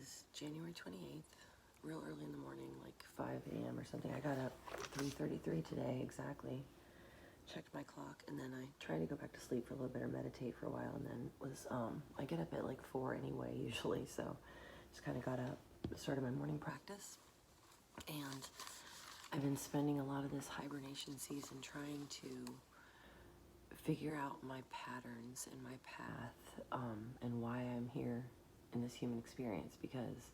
is January 28th, real early in the morning, like 5 a.m. or something. I got up 3:33 today exactly. Checked my clock, and then I tried to go back to sleep for a little bit or meditate for a while, and then I get up at like 4 anyway usually, so just kind of got up, started my morning practice, and I've been spending a lot of this hibernation season trying to figure out my patterns and my path, and why I'm here in this human experience, because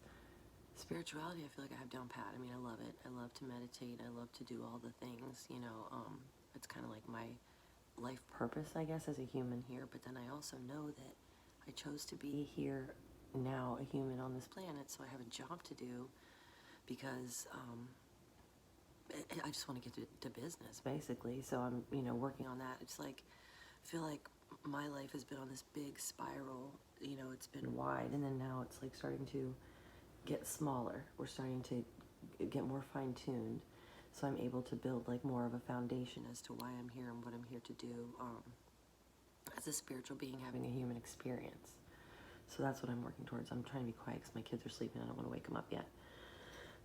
spirituality, I feel like I have down pat. I mean, I love it. I love to meditate. I love to do all the things, it's kind of like my life purpose, I guess, as a human here. But then I also know that I chose to be here now, a human on this planet, so I have a job to do, because I just want to get to business, basically. So I'm, working on that. It's like, I feel like my life has been on this big spiral, it's been wide, and then now it's like starting to get smaller. We're starting to get more fine-tuned, so I'm able to build like more of a foundation as to why I'm here and what I'm here to do, as a spiritual being having a human experience. So that's what I'm working towards. I'm trying to be quiet because my kids are sleeping. I don't want to wake them up yet.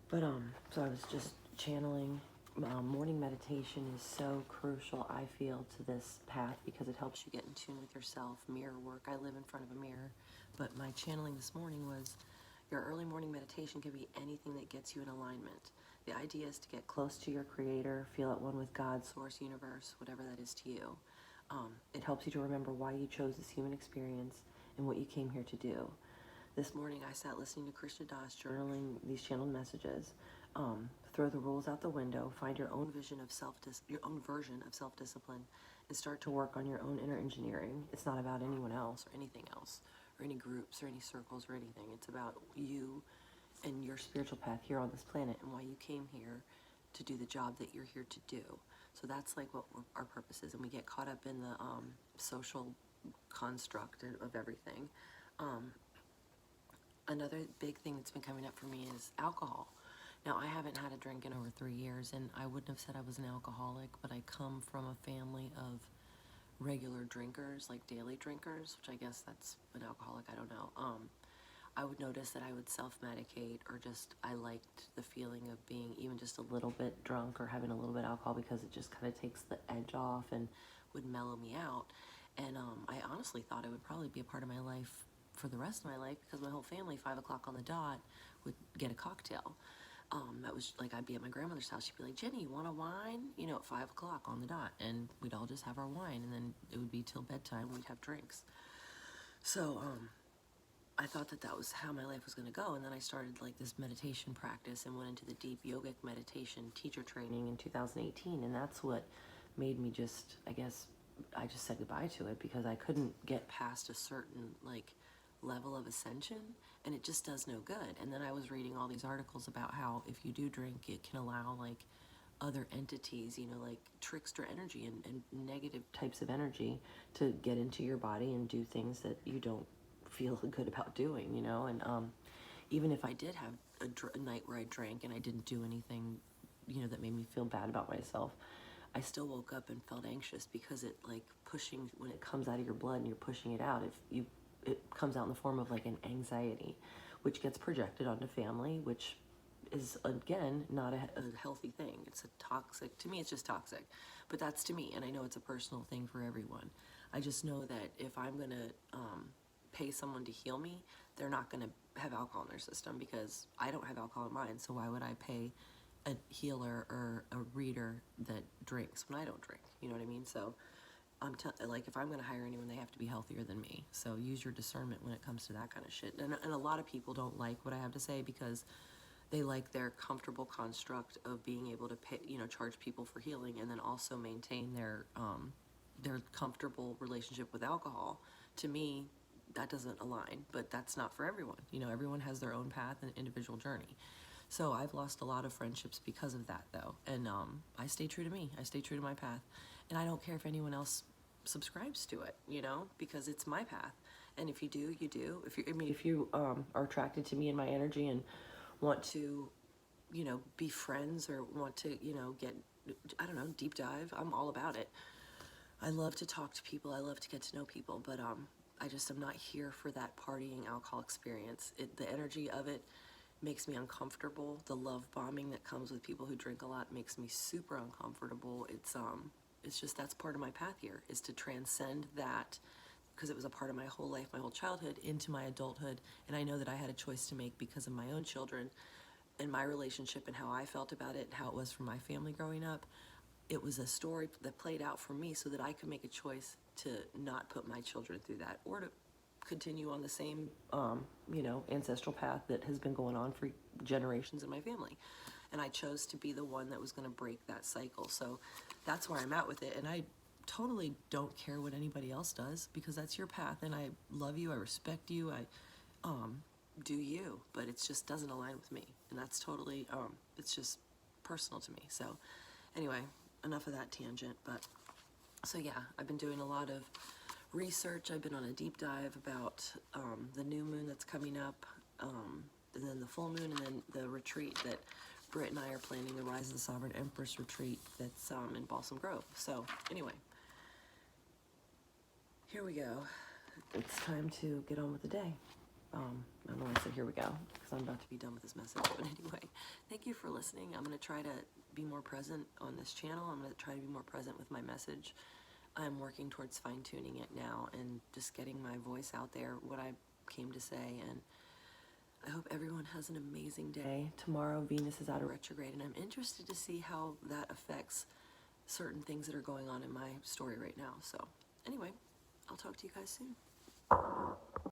But so I was just channeling. Morning meditation is so crucial, I feel, to this path, because it helps you get in tune with yourself. Mirror work. I live in front of a mirror, but my channeling this morning was, your early morning meditation can be anything that gets you in alignment. The idea is to get close to your creator, feel at one with God, source, universe, whatever that is to you. It helps you to remember why you chose this human experience and what you came here to do. This morning I sat listening to Krishna Das, journaling these channeled messages. Throw the rules out the window, find your own version of self-discipline, and start to work on your own inner engineering. It's not about anyone else or anything else, or any groups or any circles or anything. It's about you and your spiritual path here on this planet, and why you came here to do the job that you're here to do. So that's like what our purpose is, and we get caught up in the social construct of everything. Another big thing that's been coming up for me is alcohol. Now, I haven't had a drink in over 3 years, and I wouldn't have said I was an alcoholic, but I come from a family of regular drinkers, like daily drinkers, which I guess that's an alcoholic, I don't know. I would notice that I would self-medicate, or just, I liked the feeling of being even just a little bit drunk or having a little bit of alcohol, because it just kind of takes the edge off and would mellow me out. And I honestly thought it would probably be a part of my life for the rest of my life, because my whole family, 5 o'clock on the dot, would get a cocktail. That was like, I'd be at my grandmother's house. She'd be like, Jenny, you want a wine? At 5 o'clock on the dot. And we'd all just have our wine, and then it would be till bedtime. We'd have drinks. So, I thought that was how my life was going to go. And then I started like this meditation practice and went into the deep yogic meditation teacher training in 2018. And that's what made me just, I guess, I just said goodbye to it, because I couldn't get past a certain like level of ascension, and it just does no good. And then I was reading all these articles about how if you do drink, it can allow like other entities, like trickster energy and negative types of energy, to get into your body and do things that you don't feel good about doing, and even if I did have a night where I drank and I didn't do anything, that made me feel bad about myself, I still woke up and felt anxious, because it like pushing, when it comes out of your blood and you're pushing it out, it comes out in the form of like an anxiety, which gets projected onto family, which is, again, not a healthy thing. It's a toxic, to me it's just toxic, but that's to me, and I know it's a personal thing for everyone. I just know that if I'm gonna pay someone to heal me, they're not gonna have alcohol in their system, because I don't have alcohol in mine, so why would I pay a healer or a reader that drinks when I don't drink? You know what I mean? So like, if I'm going to hire anyone, they have to be healthier than me. So use your discernment when it comes to that kind of shit. And a lot of people don't like what I have to say, because they like their comfortable construct of being able to pay, charge people for healing, and then also maintain their comfortable relationship with alcohol. To me, that doesn't align, but that's not for everyone. Everyone has their own path and individual journey. So I've lost a lot of friendships because of that, though. And I stay true to me. I stay true to my path. And I don't care if anyone else subscribes to it, because it's my path. And if you do, you do. If you are attracted to me and my energy and want to, be friends, or want to, get, I don't know, deep dive, I'm all about it. I love to talk to people. I love to get to know people. But I just am not here for that partying alcohol experience. The energy of it makes me uncomfortable. The love bombing that comes with people who drink a lot makes me super uncomfortable. It's just, that's part of my path here, is to transcend that, because it was a part of my whole life, my whole childhood, into my adulthood. And I know that I had a choice to make because of my own children and my relationship and how I felt about it and how it was for my family growing up. It was a story that played out for me so that I could make a choice to not put my children through that, or to continue on the same, ancestral path that has been going on for generations in my family. And I chose to be the one that was going to break that cycle. So that's where I'm at with it. And I totally don't care what anybody else does, because that's your path. And I love you. I respect you. Do you, but it just doesn't align with me. And that's totally, it's just personal to me. So anyway, enough of that tangent. But so yeah, I've been doing a lot of research. I've been on a deep dive about the new moon that's coming up, and then the full moon, and then the retreat that Britt and I are planning, the Rise of the Sovereign Empress retreat that's in Balsam Grove. So anyway, here we go. It's time to get on with the day. I don't know why I said here we go, because I'm about to be done with this message. But anyway, thank you for listening. I'm going to try to be more present on this channel. I'm going to try to be more present with my message. I'm working towards fine-tuning it now and just getting my voice out there, what I came to say. And I hope everyone has an amazing day. Tomorrow, Venus is out of retrograde, and I'm interested to see how that affects certain things that are going on in my story right now. So anyway, I'll talk to you guys soon.